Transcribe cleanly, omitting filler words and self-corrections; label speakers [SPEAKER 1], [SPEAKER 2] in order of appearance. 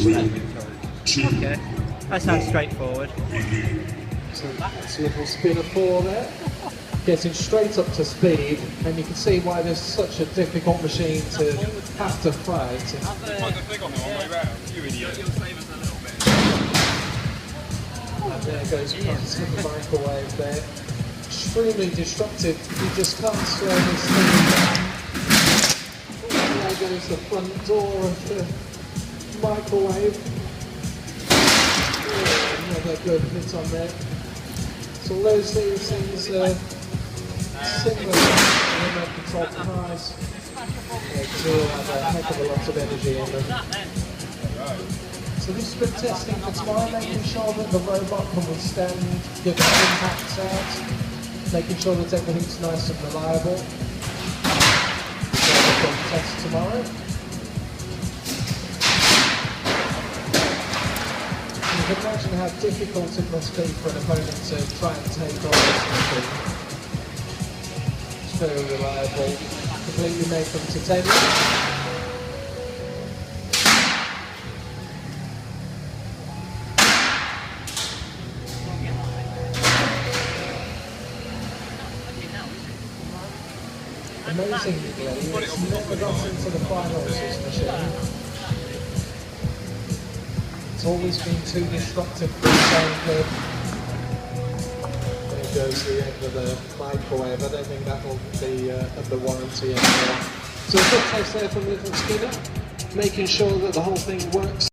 [SPEAKER 1] Okay, that sounds straightforward.
[SPEAKER 2] So that's a little spinner 4 there. Getting straight up to speed, and you can see why there's such a difficult machine to have to fight. And there goes past the microwave there. Extremely destructive, you just can't slow this thing down. There goes the front door of the microwave. Oh, another good hit on there. So those things similar to remote control device. They do have a heck of a lot of energy in them. So this has been testing for tomorrow, making sure that the robot can withstand good impacts out, making sure that everything's nice and reliable. So we're going to test tomorrow. You can imagine how difficult it must be for an opponent to try and take on this machine. It's very reliable, completely made from titanium. Amazingly, it's never got into the finals, this machine. It's always been too destructive for its own good. There goes the end of the microwave. I don't think that will be under warranty anymore. So a good test there from Little Skinner, making sure that the whole thing works.